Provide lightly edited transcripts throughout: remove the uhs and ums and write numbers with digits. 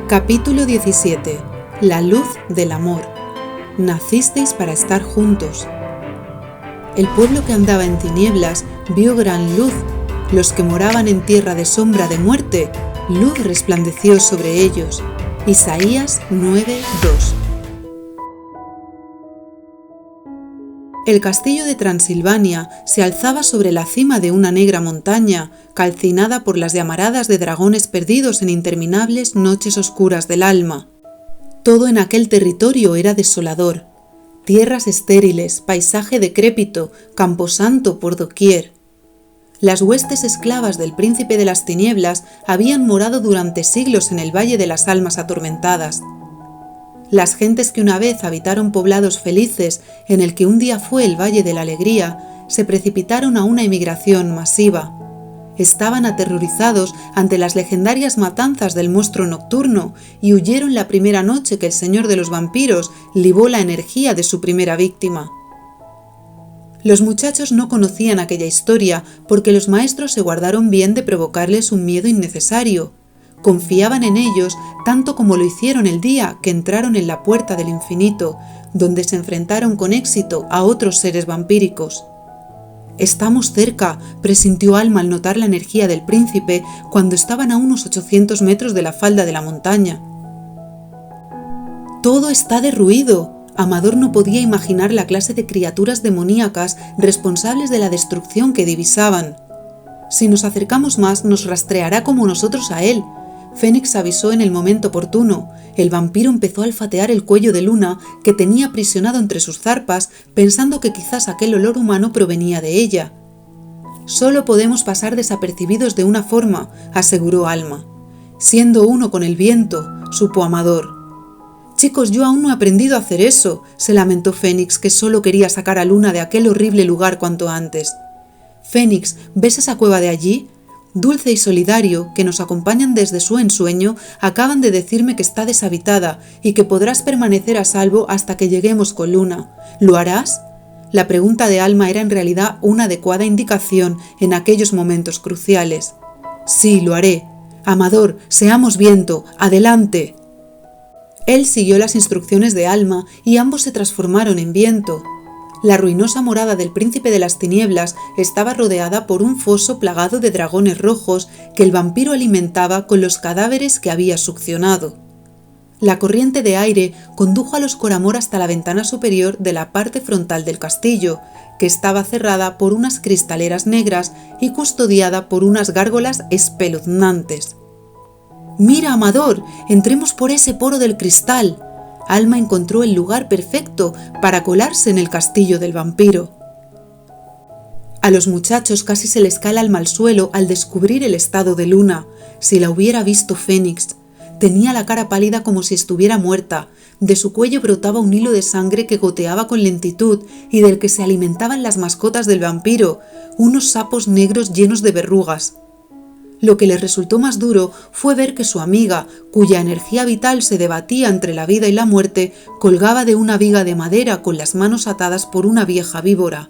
Capítulo 17. La luz del amor. Nacisteis para estar juntos. El pueblo que andaba en tinieblas vio gran luz. Los que moraban en tierra de sombra de muerte, luz resplandeció sobre ellos. Isaías 9:2. El castillo de Transilvania se alzaba sobre la cima de una negra montaña, calcinada por las llamaradas de dragones perdidos en interminables noches oscuras del alma. Todo en aquel territorio era desolador. Tierras estériles, paisaje decrépito, camposanto por doquier. Las huestes esclavas del príncipe de las tinieblas habían morado durante siglos en el valle de las almas atormentadas. Las gentes que una vez habitaron poblados felices en el que un día fue el Valle de la Alegría, se precipitaron a una emigración masiva. Estaban aterrorizados ante las legendarias matanzas del monstruo nocturno y huyeron la primera noche que el señor de los vampiros libó la energía de su primera víctima. Los muchachos no conocían aquella historia porque los maestros se guardaron bien de provocarles un miedo innecesario. Confiaban en ellos tanto como lo hicieron el día que entraron en la puerta del infinito, donde se enfrentaron con éxito a otros seres vampíricos. «Estamos cerca», presintió Alma al notar la energía del príncipe cuando estaban a unos 800 metros de la falda de la montaña. «Todo está derruido». Amador no podía imaginar la clase de criaturas demoníacas responsables de la destrucción que divisaban. «Si nos acercamos más, nos rastreará como nosotros a él». Fénix avisó en el momento oportuno. El vampiro empezó a olfatear el cuello de Luna, que tenía aprisionado entre sus zarpas, pensando que quizás aquel olor humano provenía de ella. «Solo podemos pasar desapercibidos de una forma», aseguró Alma. «Siendo uno con el viento», supo Amador. «Chicos, yo aún no he aprendido a hacer eso», se lamentó Fénix, que solo quería sacar a Luna de aquel horrible lugar cuanto antes. «Fénix, ¿ves esa cueva de allí? Dulce y Solidario, que nos acompañan desde su ensueño, acaban de decirme que está deshabitada y que podrás permanecer a salvo hasta que lleguemos con Luna. ¿Lo harás?». La pregunta de Alma era en realidad una adecuada indicación en aquellos momentos cruciales. «Sí, lo haré. Amador, seamos viento. ¡Adelante!». Él siguió las instrucciones de Alma y ambos se transformaron en viento. La ruinosa morada del príncipe de las tinieblas estaba rodeada por un foso plagado de dragones rojos que el vampiro alimentaba con los cadáveres que había succionado. La corriente de aire condujo a los Coramor hasta la ventana superior de la parte frontal del castillo, que estaba cerrada por unas cristaleras negras y custodiada por unas gárgolas espeluznantes. «Mira, Amador, entremos por ese poro del cristal». Alma encontró el lugar perfecto para colarse en el castillo del vampiro. A los muchachos casi se les cae el alma al suelo al descubrir el estado de Luna. Si la hubiera visto Fénix. Tenía la cara pálida como si estuviera muerta. De su cuello brotaba un hilo de sangre que goteaba con lentitud y del que se alimentaban las mascotas del vampiro, unos sapos negros llenos de verrugas. Lo que les resultó más duro fue ver que su amiga, cuya energía vital se debatía entre la vida y la muerte, colgaba de una viga de madera con las manos atadas por una vieja víbora.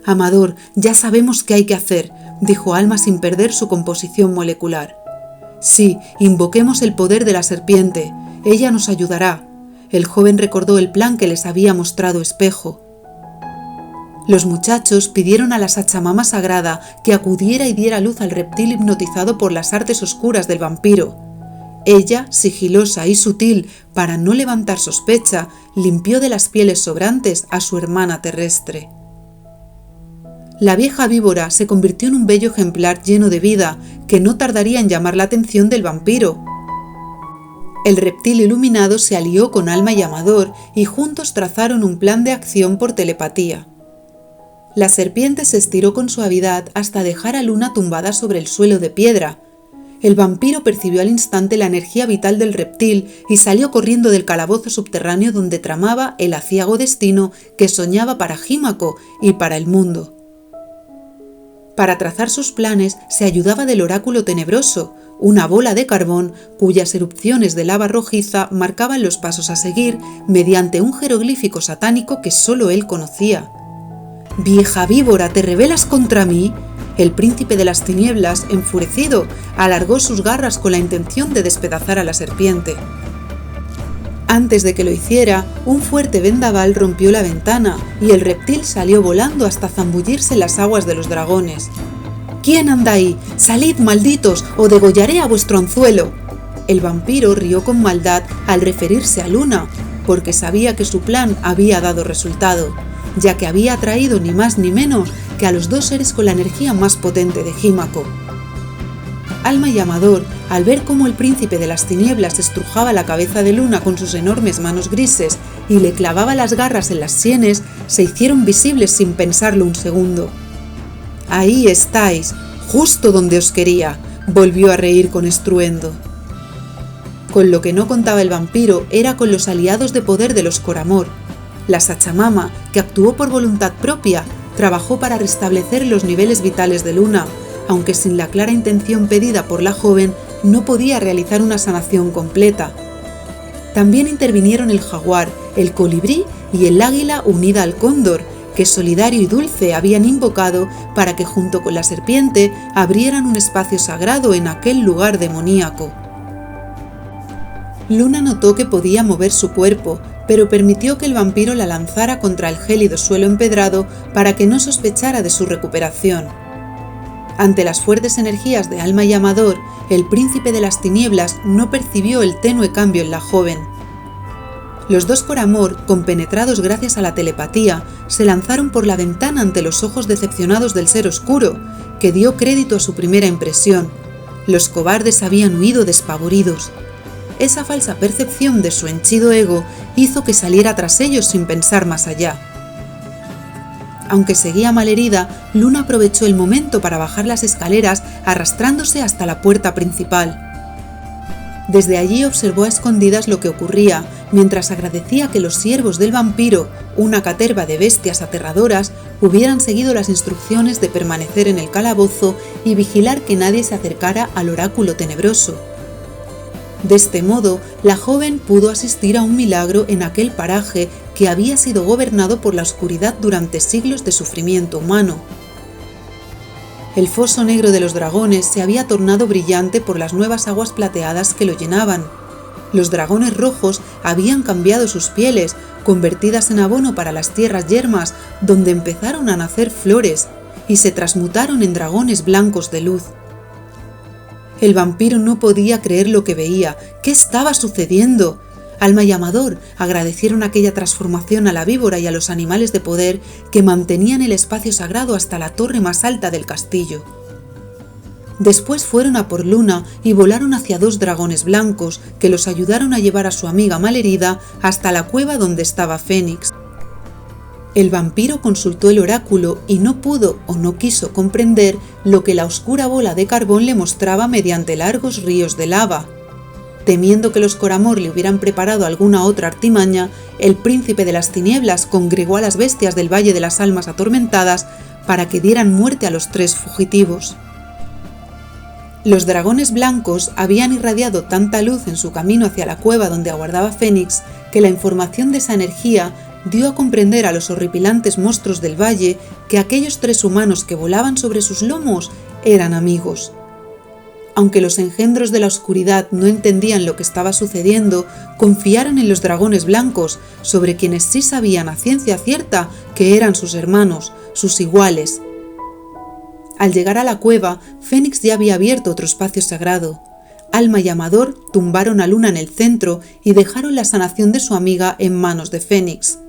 «Amador, ya sabemos qué hay que hacer», dijo Alma sin perder su composición molecular. «Sí, invoquemos el poder de la serpiente. Ella nos ayudará». El joven recordó el plan que les había mostrado Espejo. Los muchachos pidieron a la Sachamama sagrada que acudiera y diera luz al reptil hipnotizado por las artes oscuras del vampiro. Ella, sigilosa y sutil para no levantar sospecha, limpió de las pieles sobrantes a su hermana terrestre. La vieja víbora se convirtió en un bello ejemplar lleno de vida que no tardaría en llamar la atención del vampiro. El reptil iluminado se alió con Alma y Amador y juntos trazaron un plan de acción por telepatía. La serpiente se estiró con suavidad hasta dejar a Luna tumbada sobre el suelo de piedra. El vampiro percibió al instante la energía vital del reptil y salió corriendo del calabozo subterráneo donde tramaba el aciago destino que soñaba para Jímaco y para el mundo. Para trazar sus planes se ayudaba del oráculo tenebroso, una bola de carbón cuyas erupciones de lava rojiza marcaban los pasos a seguir mediante un jeroglífico satánico que solo él conocía. «Vieja víbora, ¿te rebelas contra mí?». el príncipe de las tinieblas, enfurecido, alargó sus garras con la intención de despedazar a la serpiente. Antes de que lo hiciera, un fuerte vendaval rompió la ventana y el reptil salió volando hasta zambullirse en las aguas de los dragones. «¿Quién anda ahí? ¡Salid, malditos, o degollaré a vuestro anzuelo!». El vampiro rió con maldad al referirse a Luna, porque sabía que su plan había dado resultado, ya que había atraído ni más ni menos que a los dos seres con la energía más potente de Hímaco. Alma y Amador, al ver cómo el príncipe de las tinieblas estrujaba la cabeza de Luna con sus enormes manos grises y le clavaba las garras en las sienes, se hicieron visibles sin pensarlo un segundo. «Ahí estáis, justo donde os quería», volvió a reír con estruendo. Con lo que no contaba el vampiro era con los aliados de poder de los Coramor. La Sachamama, que actuó por voluntad propia, trabajó para restablecer los niveles vitales de Luna, aunque sin la clara intención pedida por la joven no podía realizar una sanación completa. También intervinieron el jaguar, el colibrí y el águila unida al cóndor, que Solidario y Dulce habían invocado para que junto con la serpiente abrieran un espacio sagrado en aquel lugar demoníaco. Luna notó que podía mover su cuerpo, pero permitió que el vampiro la lanzara contra el gélido suelo empedrado para que no sospechara de su recuperación. Ante las fuertes energías de Alma y Amador, el príncipe de las tinieblas no percibió el tenue cambio en la joven. Los dos Coramor, compenetrados gracias a la telepatía, se lanzaron por la ventana ante los ojos decepcionados del ser oscuro, que dio crédito a su primera impresión. Los cobardes habían huido despavoridos. Esa falsa percepción de su henchido ego hizo que saliera tras ellos sin pensar más allá. Aunque seguía malherida, Luna aprovechó el momento para bajar las escaleras arrastrándose hasta la puerta principal. Desde allí observó a escondidas lo que ocurría, mientras agradecía que los siervos del vampiro, una caterva de bestias aterradoras, hubieran seguido las instrucciones de permanecer en el calabozo y vigilar que nadie se acercara al oráculo tenebroso. De este modo, la joven pudo asistir a un milagro en aquel paraje que había sido gobernado por la oscuridad durante siglos de sufrimiento humano. El foso negro de los dragones se había tornado brillante por las nuevas aguas plateadas que lo llenaban. Los dragones rojos habían cambiado sus pieles, convertidas en abono para las tierras yermas, donde empezaron a nacer flores, y se transmutaron en dragones blancos de luz. El vampiro no podía creer lo que veía. ¿Qué estaba sucediendo? Alma y Amador agradecieron aquella transformación a la víbora y a los animales de poder que mantenían el espacio sagrado hasta la torre más alta del castillo. Después fueron a por Luna y volaron hacia dos dragones blancos que los ayudaron a llevar a su amiga malherida hasta la cueva donde estaba Fénix. El vampiro consultó el oráculo y no pudo o no quiso comprender lo que la oscura bola de carbón le mostraba mediante largos ríos de lava. Temiendo que los Coramor le hubieran preparado alguna otra artimaña, el príncipe de las tinieblas congregó a las bestias del Valle de las Almas Atormentadas para que dieran muerte a los tres fugitivos. Los dragones blancos habían irradiado tanta luz en su camino hacia la cueva donde aguardaba Fénix que la información de esa energía dio a comprender a los horripilantes monstruos del valle que aquellos tres humanos que volaban sobre sus lomos eran amigos. Aunque los engendros de la oscuridad no entendían lo que estaba sucediendo, confiaron en los dragones blancos, sobre quienes sí sabían a ciencia cierta que eran sus hermanos, sus iguales. Al llegar a la cueva, Fénix ya había abierto otro espacio sagrado. Alma y Amador tumbaron a Luna en el centro y dejaron la sanación de su amiga en manos de Fénix.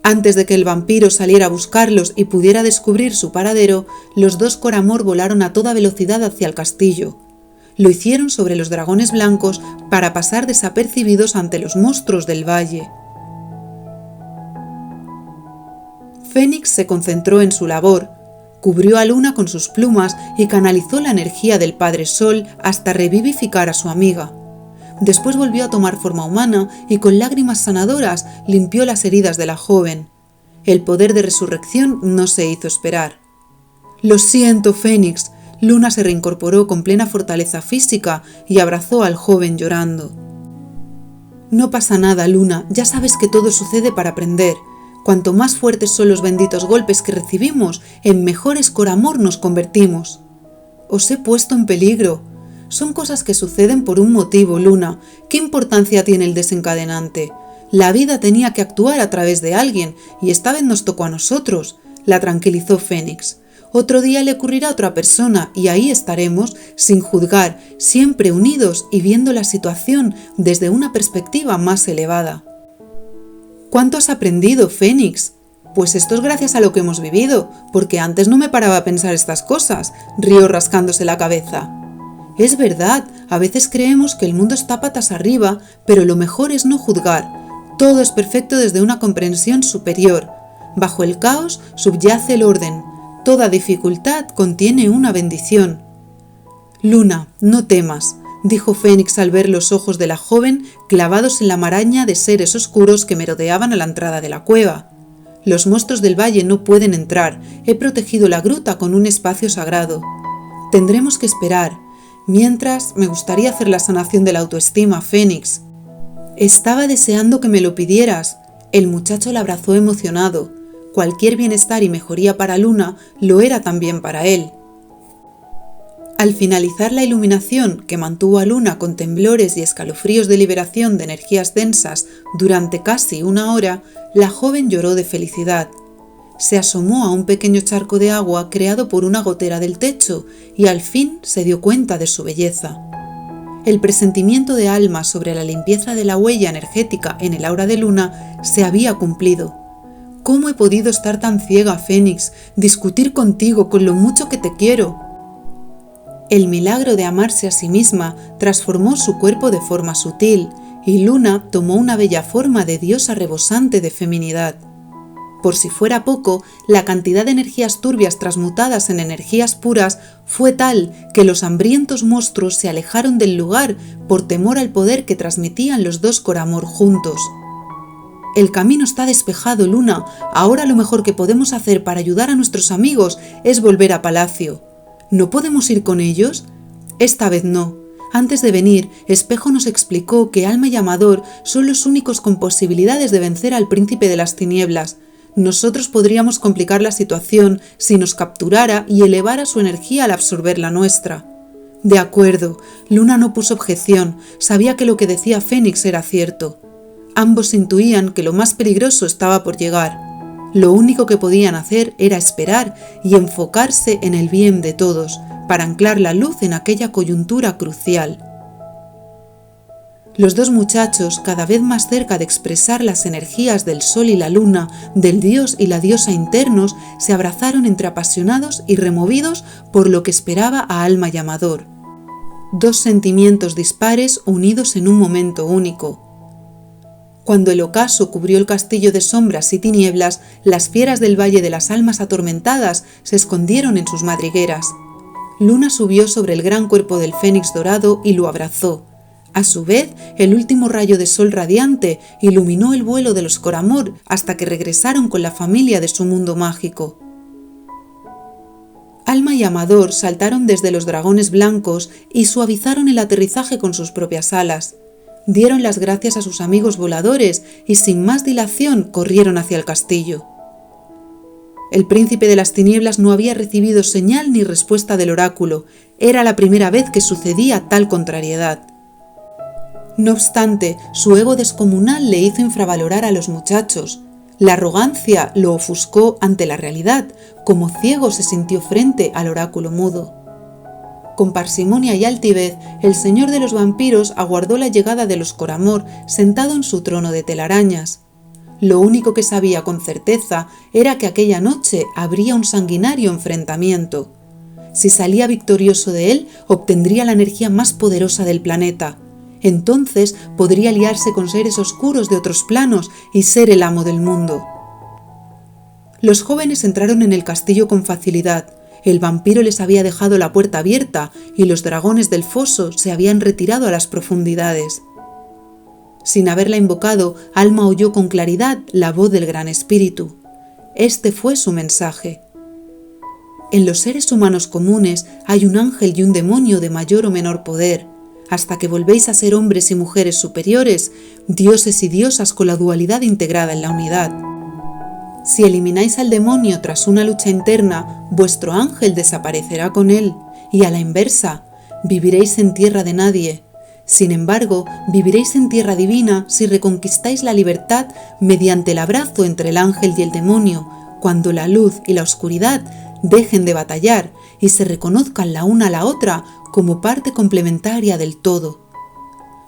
Antes de que el vampiro saliera a buscarlos y pudiera descubrir su paradero, los dos Coramor volaron a toda velocidad hacia el castillo. Lo hicieron sobre los dragones blancos para pasar desapercibidos ante los monstruos del valle. Fénix se concentró en su labor, cubrió a Luna con sus plumas y canalizó la energía del Padre Sol hasta revivificar a su amiga. Después volvió a tomar forma humana y con lágrimas sanadoras limpió las heridas de la joven. El poder de resurrección no se hizo esperar. «Lo siento, Fénix». Luna se reincorporó con plena fortaleza física y abrazó al joven llorando. «No pasa nada, Luna, ya sabes que todo sucede para aprender. Cuanto más fuertes son los benditos golpes que recibimos, en mejor escoramor nos convertimos. Os he puesto en peligro. Son cosas que suceden por un motivo, Luna. ¿Qué importancia tiene el desencadenante? La vida tenía que actuar a través de alguien, y esta vez nos tocó a nosotros, la tranquilizó Fénix. Otro día le ocurrirá a otra persona, y ahí estaremos, sin juzgar, siempre unidos y viendo la situación desde una perspectiva más elevada. ¿Cuánto has aprendido, Fénix? Pues esto es gracias a lo que hemos vivido, porque antes no me paraba a pensar estas cosas, rió rascándose la cabeza. Es verdad, a veces creemos que el mundo está patas arriba, pero lo mejor es no juzgar. Todo es perfecto desde una comprensión superior. Bajo el caos subyace el orden. Toda dificultad contiene una bendición. Luna, no temas, dijo Fénix al ver los ojos de la joven clavados en la maraña de seres oscuros que merodeaban a la entrada de la cueva. Los monstruos del valle no pueden entrar. He protegido la gruta con un espacio sagrado. Tendremos que esperar. Mientras, me gustaría hacer la sanación de la autoestima, Fénix. Estaba deseando que me lo pidieras. El muchacho la abrazó emocionado. Cualquier bienestar y mejoría para Luna lo era también para él. Al finalizar la iluminación, que mantuvo a Luna con temblores y escalofríos de liberación de energías densas durante casi una hora, la joven lloró de felicidad. Se asomó a un pequeño charco de agua creado por una gotera del techo y al fin se dio cuenta de su belleza. El presentimiento de Alma sobre la limpieza de la huella energética en el aura de Luna se había cumplido. ¿Cómo he podido estar tan ciega, Fénix? Discutir contigo con lo mucho que te quiero. El milagro de amarse a sí misma transformó su cuerpo de forma sutil y Luna tomó una bella forma de diosa rebosante de feminidad. Por si fuera poco, la cantidad de energías turbias transmutadas en energías puras fue tal que los hambrientos monstruos se alejaron del lugar por temor al poder que transmitían los dos Coramor juntos. El camino está despejado, Luna. Ahora lo mejor que podemos hacer para ayudar a nuestros amigos es volver a Palacio. ¿No podemos ir con ellos? Esta vez no. Antes de venir, Espejo nos explicó que Alma y Amador son los únicos con posibilidades de vencer al príncipe de las tinieblas. Nosotros podríamos complicar la situación si nos capturara y elevara su energía al absorber la nuestra. De acuerdo, Luna no puso objeción, sabía que lo que decía Fénix era cierto. Ambos intuían que lo más peligroso estaba por llegar. Lo único que podían hacer era esperar y enfocarse en el bien de todos, para anclar la luz en aquella coyuntura crucial. Los dos muchachos, cada vez más cerca de expresar las energías del sol y la luna, del dios y la diosa internos, se abrazaron entre apasionados y removidos por lo que esperaba a Alma y Amador. Dos sentimientos dispares unidos en un momento único. Cuando el ocaso cubrió el castillo de sombras y tinieblas, las fieras del Valle de las Almas Atormentadas se escondieron en sus madrigueras. Luna subió sobre el gran cuerpo del fénix dorado y lo abrazó. A su vez, el último rayo de sol radiante iluminó el vuelo de los Coramor hasta que regresaron con la familia de su mundo mágico. Alma y Amador saltaron desde los dragones blancos y suavizaron el aterrizaje con sus propias alas. Dieron las gracias a sus amigos voladores y sin más dilación corrieron hacia el castillo. El príncipe de las tinieblas no había recibido señal ni respuesta del oráculo. Era la primera vez que sucedía tal contrariedad. No obstante, su ego descomunal le hizo infravalorar a los muchachos. La arrogancia lo ofuscó ante la realidad, como ciego se sintió frente al oráculo mudo. Con parsimonia y altivez, el señor de los vampiros aguardó la llegada de los Coramor sentado en su trono de telarañas. Lo único que sabía con certeza era que aquella noche habría un sanguinario enfrentamiento. Si salía victorioso de él, obtendría la energía más poderosa del planeta. Entonces podría aliarse con seres oscuros de otros planos y ser el amo del mundo. Los jóvenes entraron en el castillo con facilidad. El vampiro les había dejado la puerta abierta y los dragones del foso se habían retirado a las profundidades. Sin haberla invocado, Alma oyó con claridad la voz del Gran Espíritu. Este fue su mensaje. En los seres humanos comunes hay un ángel y un demonio de mayor o menor poder. Hasta que volvéis a ser hombres y mujeres superiores, dioses y diosas con la dualidad integrada en la unidad. Si elimináis al demonio tras una lucha interna, vuestro ángel desaparecerá con él, y a la inversa, viviréis en tierra de nadie. Sin embargo, viviréis en tierra divina si reconquistáis la libertad mediante el abrazo entre el ángel y el demonio, cuando la luz y la oscuridad dejen de batallar y se reconozcan la una a la otra como parte complementaria del todo.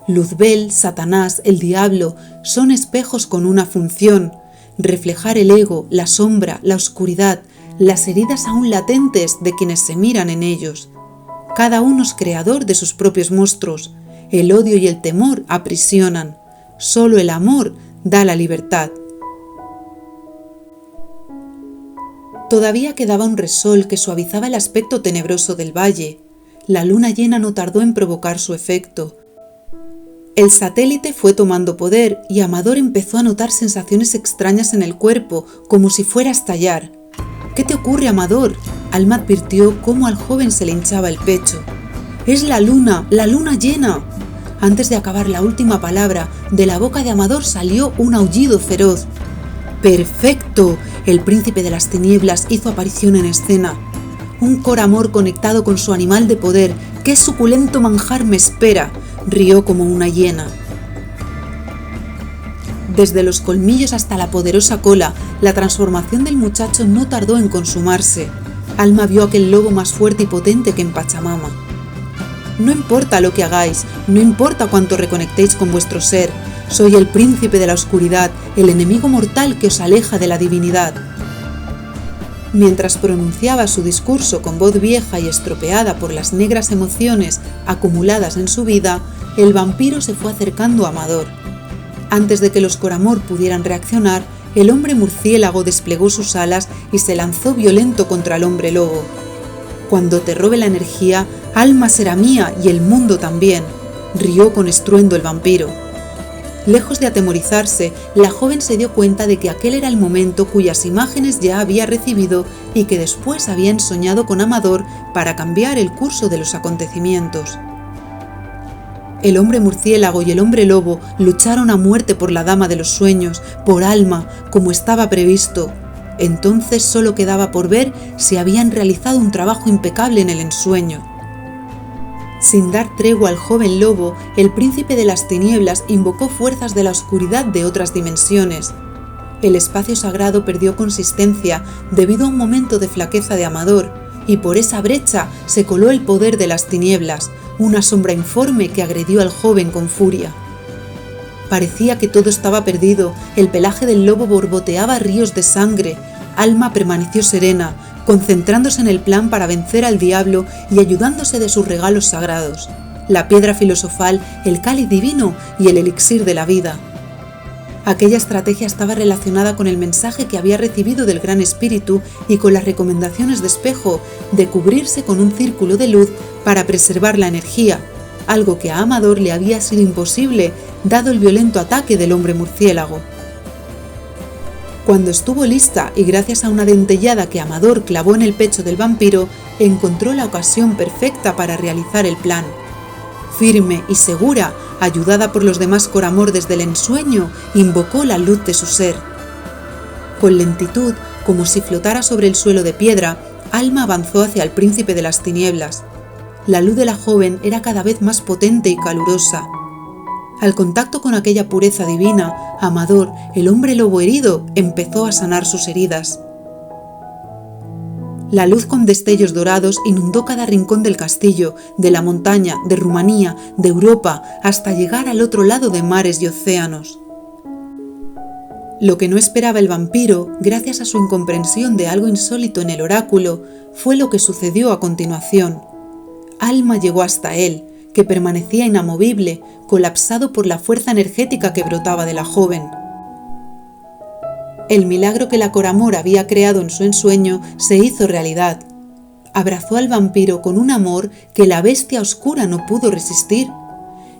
Luzbel, Satanás, el diablo son espejos con una función: reflejar el ego, la sombra, la oscuridad, las heridas aún latentes de quienes se miran en ellos. Cada uno es creador de sus propios monstruos. El odio y el temor aprisionan. Solo el amor da la libertad. Todavía quedaba un resol que suavizaba el aspecto tenebroso del valle. La luna llena no tardó en provocar su efecto. El satélite fue tomando poder y Amador empezó a notar sensaciones extrañas en el cuerpo, como si fuera a estallar. «¿Qué te ocurre, Amador?», Alma advirtió cómo al joven se le hinchaba el pecho. «Es la luna llena». Antes de acabar la última palabra, de la boca de Amador salió un aullido feroz. «¡Perfecto!», el príncipe de las tinieblas hizo aparición en escena. «Un coramor conectado con su animal de poder. ¡Qué suculento manjar me espera!», rió como una hiena. Desde los colmillos hasta la poderosa cola, la transformación del muchacho no tardó en consumarse. Alma vio aquel lobo más fuerte y potente que en Pachamama. «No importa lo que hagáis, no importa cuánto reconectéis con vuestro ser, soy el príncipe de la oscuridad, el enemigo mortal que os aleja de la divinidad». Mientras pronunciaba su discurso con voz vieja y estropeada por las negras emociones acumuladas en su vida, el vampiro se fue acercando a Amador. Antes de que los Coramor pudieran reaccionar, el hombre murciélago desplegó sus alas y se lanzó violento contra el hombre lobo. «Cuando te robe la energía, Alma será mía y el mundo también», rió con estruendo el vampiro. Lejos de atemorizarse, la joven se dio cuenta de que aquel era el momento cuyas imágenes ya había recibido y que después habían soñado con Amador para cambiar el curso de los acontecimientos. El hombre murciélago y el hombre lobo lucharon a muerte por la dama de los sueños, por Alma, como estaba previsto. Entonces solo quedaba por ver si habían realizado un trabajo impecable en el ensueño. Sin dar tregua al joven lobo, el príncipe de las tinieblas invocó fuerzas de la oscuridad de otras dimensiones. El espacio sagrado perdió consistencia debido a un momento de flaqueza de Amador, y por esa brecha se coló el poder de las tinieblas, una sombra informe que agredió al joven con furia. Parecía que todo estaba perdido, el pelaje del lobo borboteaba ríos de sangre. Alma permaneció serena, concentrándose en el plan para vencer al diablo y ayudándose de sus regalos sagrados: la piedra filosofal, el cáliz divino y el elixir de la vida. Aquella estrategia estaba relacionada con el mensaje que había recibido del Gran Espíritu y con las recomendaciones de Espejo de cubrirse con un círculo de luz para preservar la energía, algo que a Amador le había sido imposible dado el violento ataque del hombre murciélago. Cuando estuvo lista y gracias a una dentellada que Amador clavó en el pecho del vampiro, encontró la ocasión perfecta para realizar el plan. Firme y segura, ayudada por los demás Coramor desde el ensueño, invocó la luz de su ser. Con lentitud, como si flotara sobre el suelo de piedra, Alma avanzó hacia el príncipe de las tinieblas. La luz de la joven era cada vez más potente y calurosa. Al contacto con aquella pureza divina, Amador, el hombre lobo herido, empezó a sanar sus heridas. La luz con destellos dorados inundó cada rincón del castillo, de la montaña, de Rumanía, de Europa, hasta llegar al otro lado de mares y océanos. Lo que no esperaba el vampiro, gracias a su incomprensión de algo insólito en el oráculo, fue lo que sucedió a continuación. Alma llegó hasta él, que permanecía inamovible, colapsado por la fuerza energética que brotaba de la joven. El milagro que la Coramor había creado en su ensueño se hizo realidad. Abrazó al vampiro con un amor que la bestia oscura no pudo resistir.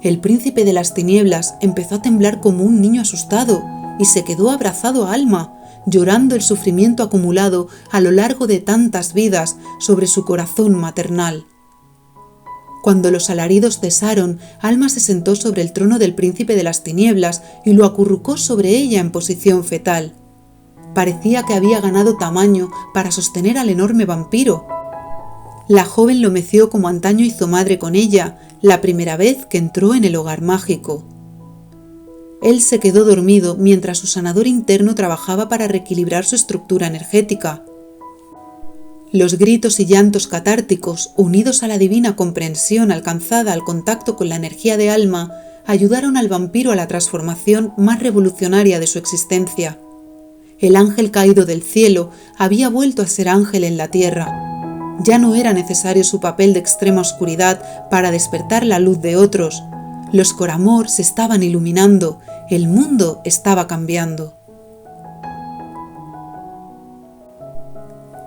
El príncipe de las tinieblas empezó a temblar como un niño asustado y se quedó abrazado a Alma, llorando el sufrimiento acumulado a lo largo de tantas vidas sobre su corazón maternal. Cuando los alaridos cesaron, Alma se sentó sobre el trono del príncipe de las tinieblas y lo acurrucó sobre ella en posición fetal. Parecía que había ganado tamaño para sostener al enorme vampiro. La joven lo meció como antaño hizo madre con ella, la primera vez que entró en el hogar mágico. Él se quedó dormido mientras su sanador interno trabajaba para reequilibrar su estructura energética. Los gritos y llantos catárticos, unidos a la divina comprensión alcanzada al contacto con la energía de Alma, ayudaron al vampiro a la transformación más revolucionaria de su existencia. El ángel caído del cielo había vuelto a ser ángel en la tierra. Ya no era necesario su papel de extrema oscuridad para despertar la luz de otros. Los Coramor se estaban iluminando, el mundo estaba cambiando.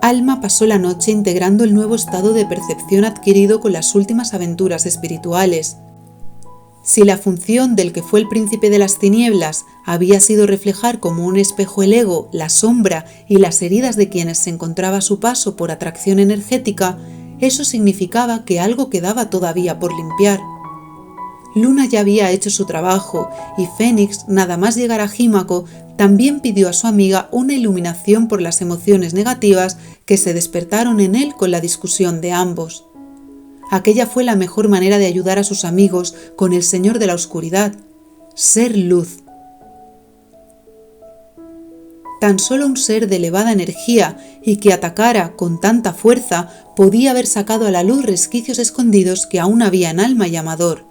Alma pasó la noche integrando el nuevo estado de percepción adquirido con las últimas aventuras espirituales. Si la función del que fue el príncipe de las tinieblas había sido reflejar como un espejo el ego, la sombra y las heridas de quienes se encontraba a su paso por atracción energética, eso significaba que algo quedaba todavía por limpiar. Luna ya había hecho su trabajo y Fénix, nada más llegar a Jímaco, también pidió a su amiga una iluminación por las emociones negativas que se despertaron en él con la discusión de ambos. Aquella fue la mejor manera de ayudar a sus amigos con el Señor de la Oscuridad, ser luz. Tan solo un ser de elevada energía y que atacara con tanta fuerza podía haber sacado a la luz resquicios escondidos que aún había en Alma y Amador.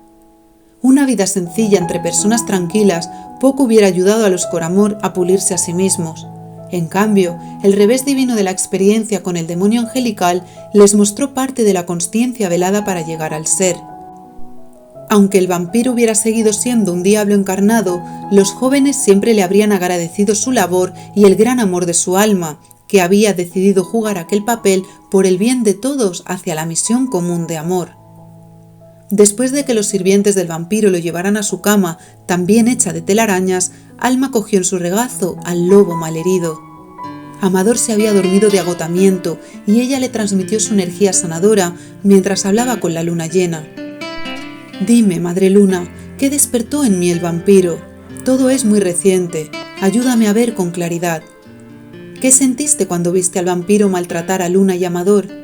Una vida sencilla entre personas tranquilas poco hubiera ayudado a los Coramor a pulirse a sí mismos. En cambio, el revés divino de la experiencia con el demonio angelical les mostró parte de la consciencia velada para llegar al ser. Aunque el vampiro hubiera seguido siendo un diablo encarnado, los jóvenes siempre le habrían agradecido su labor y el gran amor de su alma, que había decidido jugar aquel papel por el bien de todos hacia la misión común de amor. Después de que los sirvientes del vampiro lo llevaran a su cama, también hecha de telarañas, Alma cogió en su regazo al lobo malherido. Amador se había dormido de agotamiento y ella le transmitió su energía sanadora mientras hablaba con la luna llena. «Dime, Madre Luna, ¿qué despertó en mí el vampiro? Todo es muy reciente. Ayúdame a ver con claridad. ¿Qué sentiste cuando viste al vampiro maltratar a Luna y Amador?»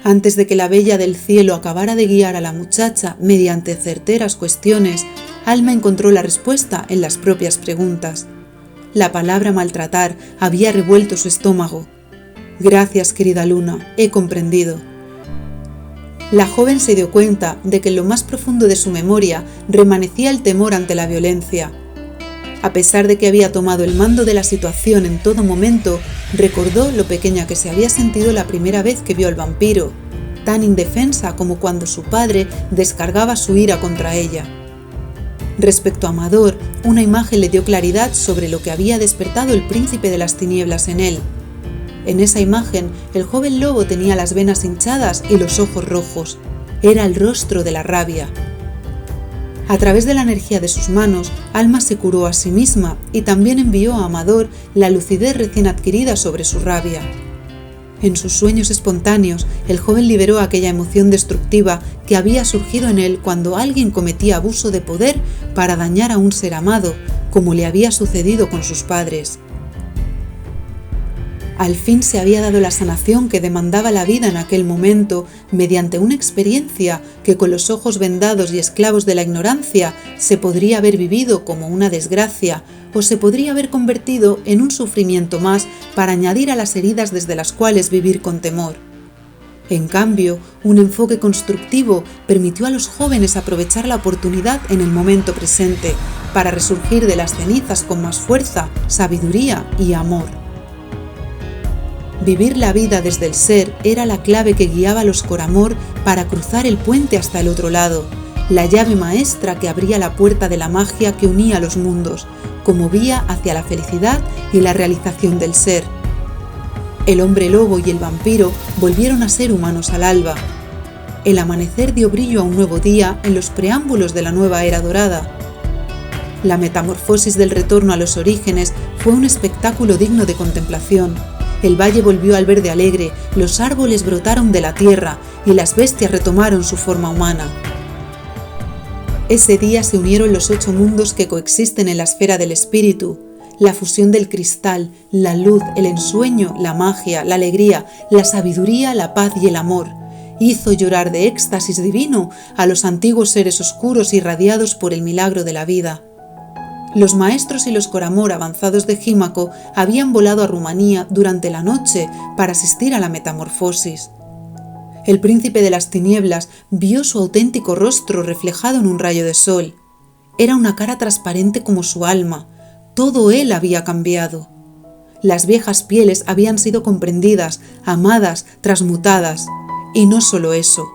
Antes de que la bella del cielo acabara de guiar a la muchacha mediante certeras cuestiones, Alma encontró la respuesta en las propias preguntas. La palabra maltratar había revuelto su estómago. «Gracias, querida Luna, he comprendido». La joven se dio cuenta de que en lo más profundo de su memoria remanecía el temor ante la violencia. A pesar de que había tomado el mando de la situación en todo momento, recordó lo pequeña que se había sentido la primera vez que vio al vampiro, tan indefensa como cuando su padre descargaba su ira contra ella. Respecto a Amador, una imagen le dio claridad sobre lo que había despertado el príncipe de las tinieblas en él. En esa imagen, el joven lobo tenía las venas hinchadas y los ojos rojos. Era el rostro de la rabia. A través de la energía de sus manos, Alma se curó a sí misma y también envió a Amador la lucidez recién adquirida sobre su rabia. En sus sueños espontáneos, el joven liberó aquella emoción destructiva que había surgido en él cuando alguien cometía abuso de poder para dañar a un ser amado, como le había sucedido con sus padres. Al fin se había dado la sanación que demandaba la vida en aquel momento mediante una experiencia que con los ojos vendados y esclavos de la ignorancia se podría haber vivido como una desgracia o se podría haber convertido en un sufrimiento más para añadir a las heridas desde las cuales vivir con temor. En cambio, un enfoque constructivo permitió a los jóvenes aprovechar la oportunidad en el momento presente para resurgir de las cenizas con más fuerza, sabiduría y amor. Vivir la vida desde el ser era la clave que guiaba a los Coramor para cruzar el puente hasta el otro lado, la llave maestra que abría la puerta de la magia que unía los mundos, como vía hacia la felicidad y la realización del ser. El hombre lobo y el vampiro volvieron a ser humanos al alba. El amanecer dio brillo a un nuevo día en los preámbulos de la nueva era dorada. La metamorfosis del retorno a los orígenes fue un espectáculo digno de contemplación. El valle volvió al verde alegre, los árboles brotaron de la tierra y las bestias retomaron su forma humana. Ese día se unieron los 8 mundos que coexisten en la esfera del espíritu. la fusión del cristal, la luz, el ensueño, la magia, la alegría, la sabiduría, la paz y el amor. Hizo llorar de éxtasis divino a los antiguos seres oscuros irradiados por el milagro de la vida. Los maestros y los Coramor avanzados de Jímaco habían volado a Rumanía durante la noche para asistir a la metamorfosis. El príncipe de las tinieblas vio su auténtico rostro reflejado en un rayo de sol. Era una cara transparente como su alma. Todo él había cambiado. Las viejas pieles habían sido comprendidas, amadas, transmutadas. Y no solo eso.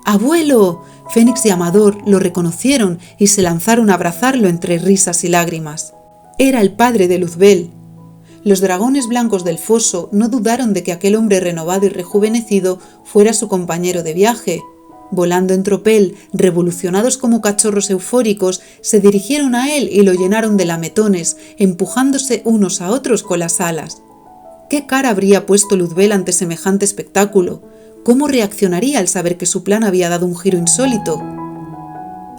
¡Abuelo! Fénix y Amador lo reconocieron y se lanzaron a abrazarlo entre risas y lágrimas. Era el padre de Luzbel. Los dragones blancos del foso no dudaron de que aquel hombre renovado y rejuvenecido fuera su compañero de viaje. Volando en tropel, revolucionados como cachorros eufóricos, se dirigieron a él y lo llenaron de lametones, empujándose unos a otros con las alas. ¿Qué cara habría puesto Luzbel ante semejante espectáculo? ¿Cómo reaccionaría al saber que su plan había dado un giro insólito?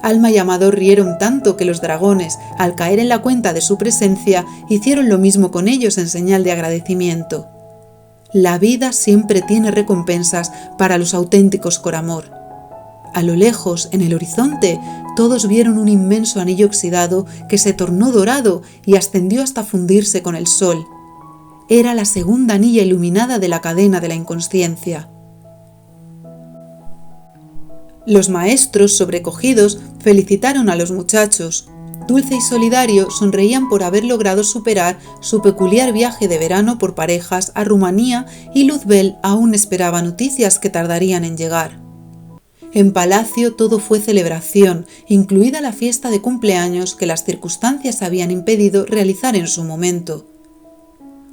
Alma y Amador rieron tanto que los dragones, al caer en la cuenta de su presencia, hicieron lo mismo con ellos en señal de agradecimiento. La vida siempre tiene recompensas para los auténticos Coramor. A lo lejos, en el horizonte, todos vieron un inmenso anillo oxidado que se tornó dorado y ascendió hasta fundirse con el sol. Era la segunda anilla iluminada de la cadena de la inconsciencia. Los maestros, sobrecogidos, felicitaron a los muchachos. Dulce y Solidario sonreían por haber logrado superar su peculiar viaje de verano por parejas a Rumanía y Luzbel aún esperaba noticias que tardarían en llegar. En palacio todo fue celebración, incluida la fiesta de cumpleaños que las circunstancias habían impedido realizar en su momento.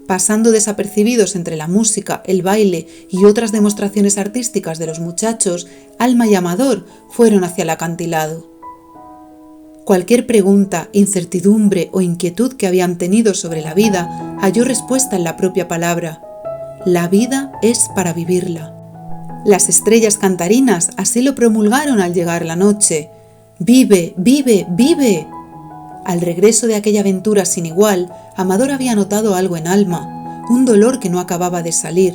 Pasando desapercibidos entre la música, el baile y otras demostraciones artísticas de los muchachos, Alma y Amador fueron hacia el acantilado. Cualquier pregunta, incertidumbre o inquietud que habían tenido sobre la vida halló respuesta en la propia palabra. La vida es para vivirla. Las estrellas cantarinas así lo promulgaron al llegar la noche. ¡Vive, vive, vive! Al regreso de aquella aventura sin igual, Amador había notado algo en Alma, un dolor que no acababa de salir.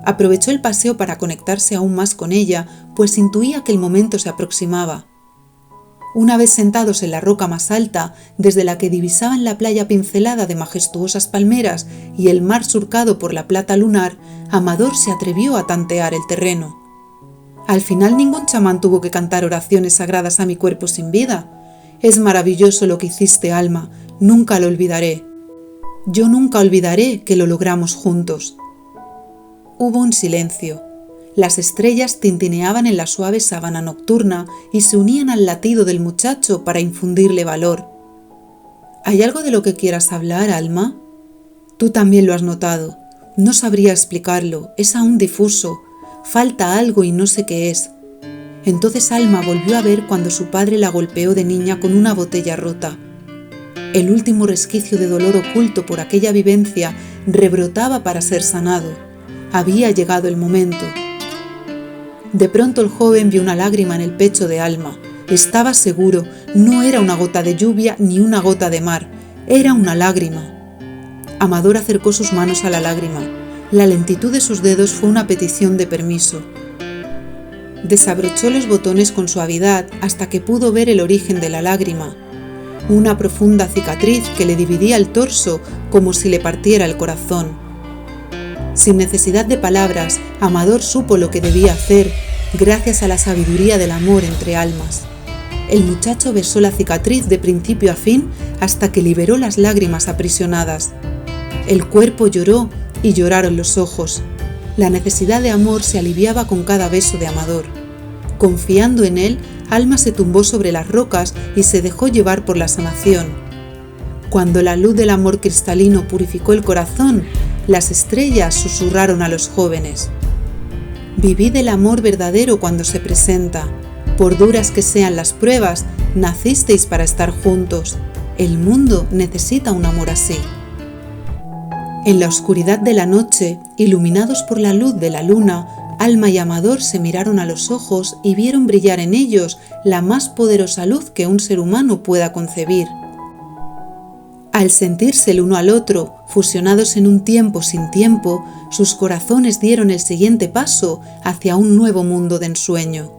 Aprovechó el paseo para conectarse aún más con ella, pues intuía que el momento se aproximaba. Una vez sentados en la roca más alta, desde la que divisaban la playa pincelada de majestuosas palmeras y el mar surcado por la plata lunar, Amador se atrevió a tantear el terreno. Al final ningún chamán tuvo que cantar oraciones sagradas a mi cuerpo sin vida. Es maravilloso lo que hiciste, Alma, nunca lo olvidaré. Yo nunca olvidaré que lo logramos juntos. Hubo un silencio. Las estrellas tintineaban en la suave sábana nocturna y se unían al latido del muchacho para infundirle valor. ¿Hay algo de lo que quieras hablar, Alma? Tú también lo has notado. No sabría explicarlo, es aún difuso. Falta algo y no sé qué es. Entonces Alma volvió a ver cuando su padre la golpeó de niña con una botella rota. El último resquicio de dolor oculto por aquella vivencia rebrotaba para ser sanado. Había llegado el momento. De pronto el joven vio una lágrima en el pecho de Alma. Estaba seguro, no era una gota de lluvia ni una gota de mar, era una lágrima. Amador acercó sus manos a la lágrima. La lentitud de sus dedos fue una petición de permiso. Desabrochó los botones con suavidad hasta que pudo ver el origen de la lágrima. Una profunda cicatriz que le dividía el torso como si le partiera el corazón. Sin necesidad de palabras, Amador supo lo que debía hacer gracias a la sabiduría del amor entre almas. El muchacho besó la cicatriz de principio a fin hasta que liberó las lágrimas aprisionadas. El cuerpo lloró y lloraron los ojos. La necesidad de amor se aliviaba con cada beso de Amador. Confiando en él, Alma se tumbó sobre las rocas y se dejó llevar por la sanación. Cuando la luz del amor cristalino purificó el corazón, las estrellas susurraron a los jóvenes. Vivid el amor verdadero cuando se presenta. Por duras que sean las pruebas, nacisteis para estar juntos. El mundo necesita un amor así. En la oscuridad de la noche, iluminados por la luz de la luna, Alma y Amador se miraron a los ojos y vieron brillar en ellos la más poderosa luz que un ser humano pueda concebir. Al sentirse el uno al otro, fusionados en un tiempo sin tiempo, sus corazones dieron el siguiente paso hacia un nuevo mundo de ensueño.